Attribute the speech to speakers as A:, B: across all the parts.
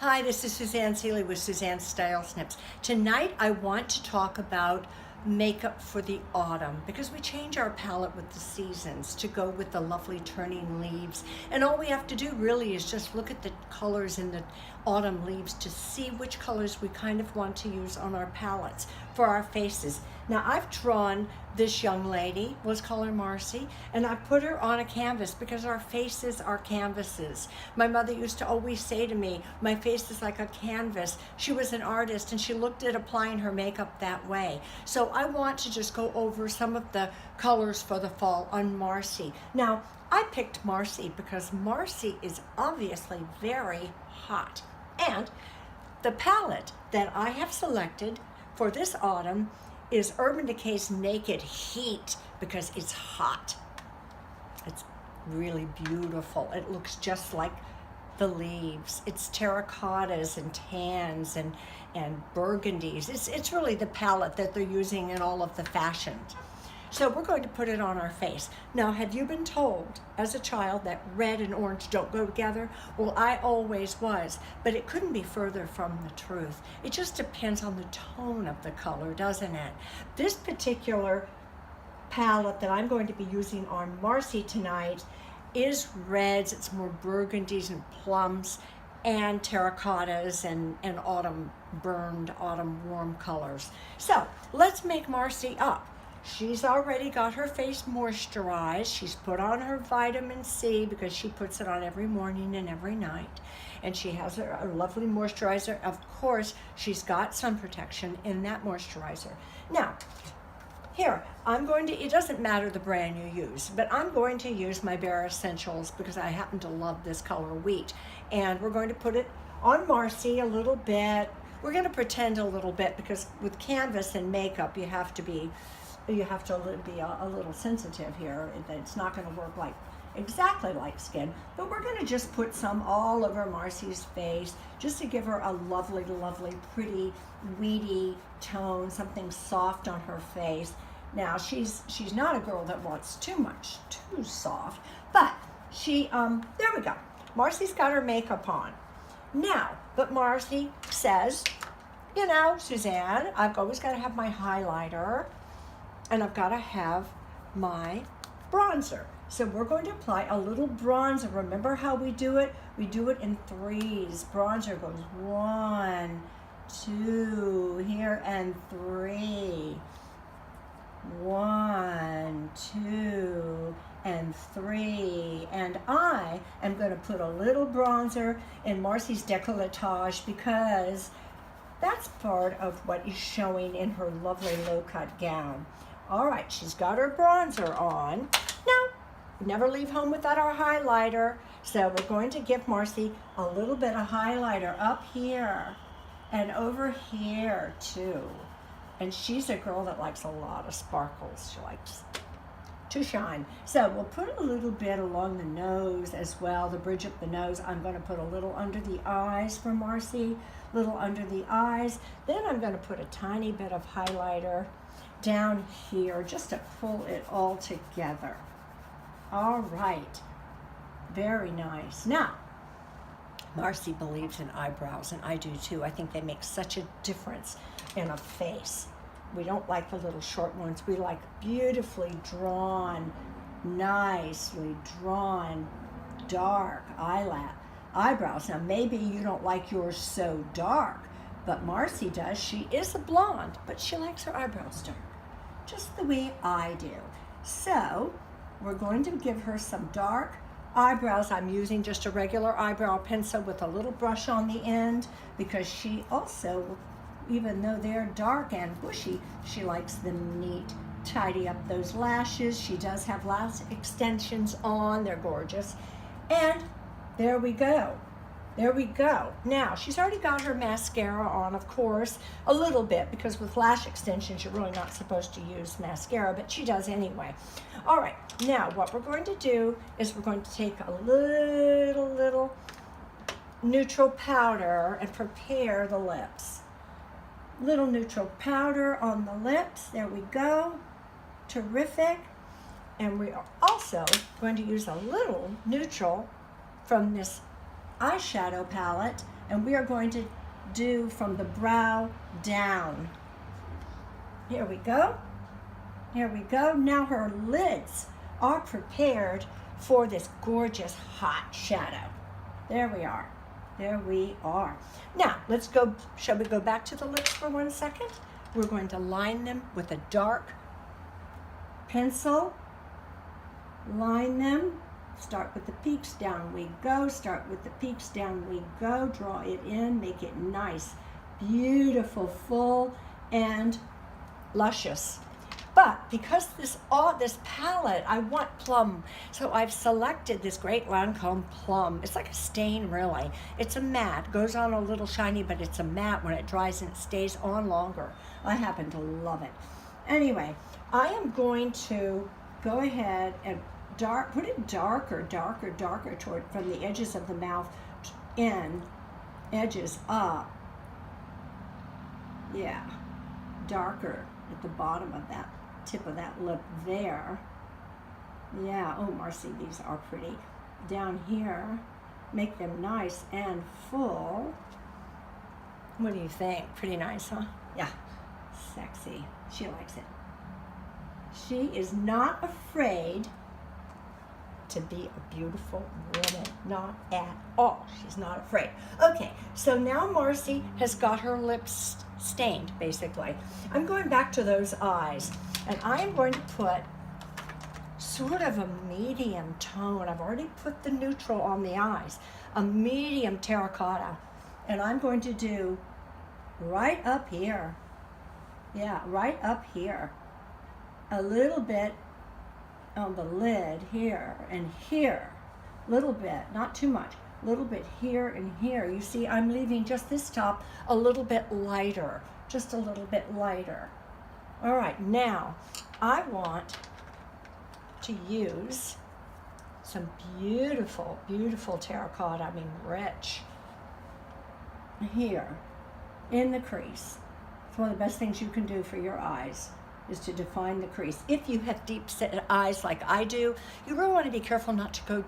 A: Hi, this is Suzanne Seeley with Suzanne Style Snips. Tonight I want to talk about makeup for the autumn because we change our palette with the seasons to go with the lovely turning leaves. And all we have to do really is just look at the colors in the autumn leaves to see which colors we kind of want to use on our palettes for our faces. Now I've drawn this young lady, let's call her Marcy, and I put her on a canvas because our faces are canvases. My mother used to always say to me, my face is like a canvas. She was an artist and she looked at applying her makeup that way. So I want to just go over some of the colors for the fall on Marcy. Now, I picked Marcy because Marcy is obviously very hot. And the palette that I have selected for this autumn is Urban Decay's Naked Heat because it's hot. It's really beautiful. It looks just like the leaves. It's terracottas and tans and burgundies. It's really the palette that they're using in all of the fashions. So we're going to put it on our face. Now, have you been told as a child that red and orange don't go together? Well, I always was, but it couldn't be further from the truth. It just depends on the tone of the color, doesn't it? This particular palette that I'm going to be using on Marcy tonight is reds. It's more burgundies and plums and terracottas and autumn burned, autumn warm colors. So let's make Marcy up. She's already got her face moisturized. She's put on her vitamin C because she puts it on every morning and every night. And she has a lovely moisturizer. Of course, she's got sun protection in that moisturizer. Now, here, it doesn't matter the brand you use, but I'm going to use my Bare Essentials because I happen to love this color wheat. And we're going to put it on Marcy a little bit. We're going to pretend a little bit because with canvas and makeup, you have to be a little sensitive here. It's not going to work exactly like skin, but we're going to just put some all over Marcy's face just to give her a lovely, lovely, pretty, weedy tone, something soft on her face. Now, she's not a girl that wants too soft, but there we go. Marcy's got her makeup on. Now, but Marcy says, you know, Suzanne, I've always got to have my highlighter and I've got to have my bronzer. So we're going to apply a little bronzer. Remember how we do it? We do it in threes. Bronzer goes 1, 2, here, and 3. 1, 2, and 3. And I am going to put a little bronzer in Marcy's décolletage because that's part of what is showing in her lovely low-cut gown. All right, she's got her bronzer on. Now, we never leave home without our highlighter. So we're going to give Marcy a little bit of highlighter up here and over here too. And she's a girl that likes a lot of sparkles. She likes to shine. So we'll put a little bit along the nose as well, the bridge of the nose. I'm going to put a little under the eyes for Marcy, little under the eyes. Then I'm going to put a tiny bit of highlighter down here just to pull it all together. All right, very nice. Now, Marcy believes in eyebrows, and I do too. I think they make such a difference in a face. We don't like the little short ones. We like beautifully drawn, nicely drawn, dark eyebrows. Now, maybe you don't like yours so dark, but Marcy does. She is a blonde, but she likes her eyebrows dark, just the way I do. So we're going to give her some dark eyebrows. I'm using just a regular eyebrow pencil with a little brush on the end because she also, even though they're dark and bushy, she likes them neat. Tidy up those lashes. She does have lash extensions on. They're gorgeous. And there we go. There we go. Now, she's already got her mascara on, of course, a little bit, because with lash extensions, you're really not supposed to use mascara, but she does anyway. All right, now what we're going to do is we're going to take a little neutral powder and prepare the lips. Little neutral powder on the lips. There we go. Terrific. And we are also going to use a little neutral from this eyeshadow palette And we are going to do from the brow down. Here we go. Here we go. Now her lids are prepared for this gorgeous hot shadow. There we are. There we are. Now, let's go, shall we go back to the lips for 1 second? We're going to line them with a dark pencil. Line them. Start with the peaks, down we go. Start with the peaks, down we go. Draw it in, make it nice, beautiful, full, and luscious. But because this palette, I want plum, so I've selected this great Lancome plum. It's like a stain, really. It's a matte, goes on a little shiny, but it's a matte. When it dries and it stays on longer. I happen to love it. Anyway, I am going to go ahead and put it darker toward from the edges of the mouth in, edges up. Yeah, darker at the bottom of that tip of that lip there. Yeah, oh Marcy, these are pretty. Down here, make them nice and full. What do you think? Pretty nice, huh? Yeah, sexy. She likes it. She is not afraid to be a beautiful woman, not at all. She's not afraid. Okay, so now Marcy has got her lips stained, basically. I'm going back to those eyes, and I'm going to put sort of a medium tone. I've already put the neutral on the eyes, a medium terracotta, and I'm going to do right up here. Yeah, right up here. A little bit on the lid here and here, little bit, not too much, little bit here and here. You see, I'm leaving just this top a little bit lighter, just a little bit lighter. All right, now I want to use some beautiful, beautiful terracotta, I mean rich, here in the crease. It's one of the best things you can do for your eyes, is to define the crease. If you have deep set eyes like I do, you really want to be careful not to go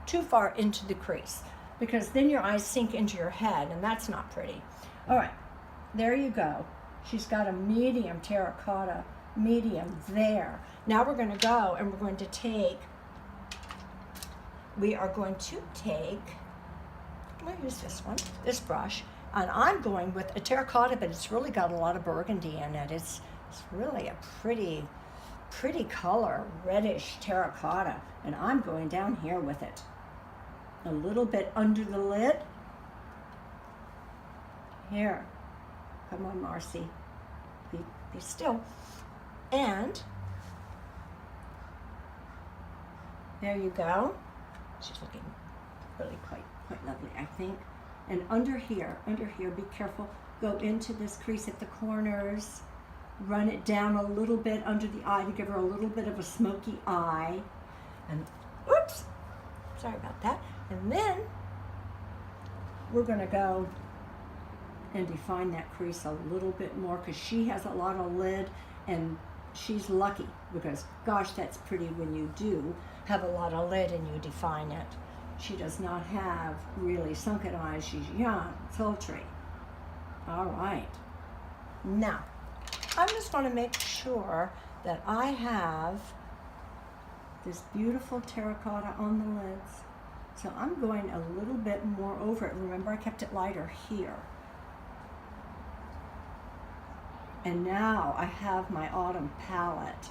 A: too far into the crease, because then your eyes sink into your head, and that's not pretty. All right, there you go. She's got a medium terracotta, medium there. Now we're going to go and we're going to take, I'm going to use this one, this brush, and I'm going with a terracotta, but it's really got a lot of burgundy in it. It's really a pretty color, reddish terracotta, and I'm going down here with it. A little bit under the lid. Here. Come on, Marcy. Be still. And there you go. She's looking really quite lovely, I think. And under here, be careful. Go into this crease at the corners. Run it down a little bit under the eye to give her a little bit of a smoky eye. And, oops, sorry about that. And then we're going to go and define that crease a little bit more, because she has a lot of lid, and she's lucky, because gosh, that's pretty when you do have a lot of lid and you define it. She does not have really sunken eyes. She's young, sultry. All right. Now, I just want to make sure that I have this beautiful terracotta on the lids. So I'm going a little bit more over it. Remember, I kept it lighter here. And now I have my autumn palette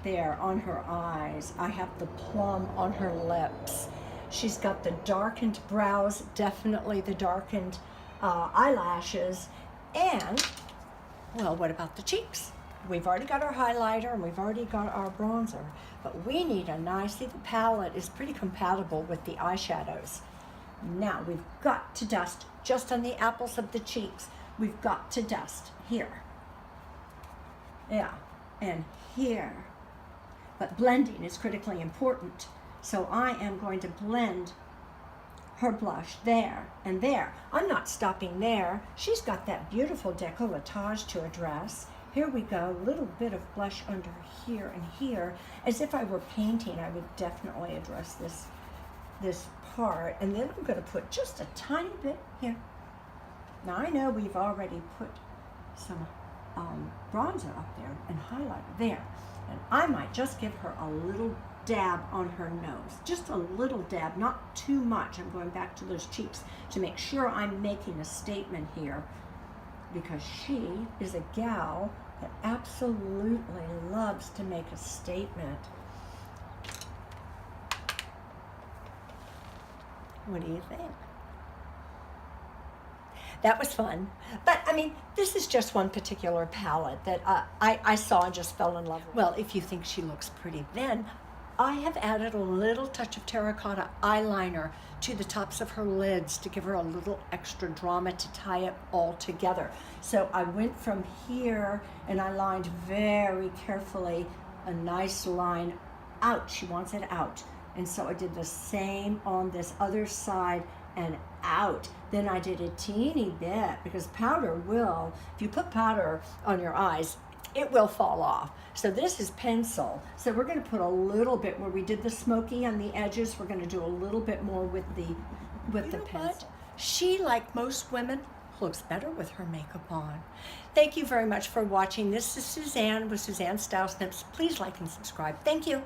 A: there on her eyes. I have the plum on her lips. She's got the darkened brows, definitely the darkened eyelashes, and well, what about the cheeks? We've already got our highlighter and we've already got our bronzer, but we need a nice, see, the palette is pretty compatible with the eyeshadows. Now we've got to dust just on the apples of the cheeks. We've got to dust here. Yeah, and here. But blending is critically important. So I am going to blend her blush there and there. I'm not stopping there. She's got that beautiful décolletage to her dress. Here we go, a little bit of blush under here and here. As if I were painting, I would definitely address this this part, and then I'm going to put just a tiny bit here. Now I know we've already put some bronzer up there and highlighter there, and I might just give her a little dab on her nose, just a little dab, not too much. I'm going back to those cheeks to make sure I'm making a statement here, because she is a gal that absolutely loves to make a statement. What do you think? That was fun. But I mean, this is just one particular palette that I saw and just fell in love with. Well, if you think she looks pretty, then I have added a little touch of terracotta eyeliner to the tops of her lids to give her a little extra drama to tie it all together. So I went from here and I lined very carefully a nice line out. She wants it out. And so I did the same on this other side and out. Then I did a teeny bit, because powder will, if you put powder on your eyes, it will fall off. So this is pencil. So we're going to put a little bit where we did the smoky on the edges. We're going to do a little bit more with the pencil. She, like most women, looks better with her makeup on. Thank you very much for watching. This is Suzanne with Suzanne Style Snips. Please like and subscribe. Thank you.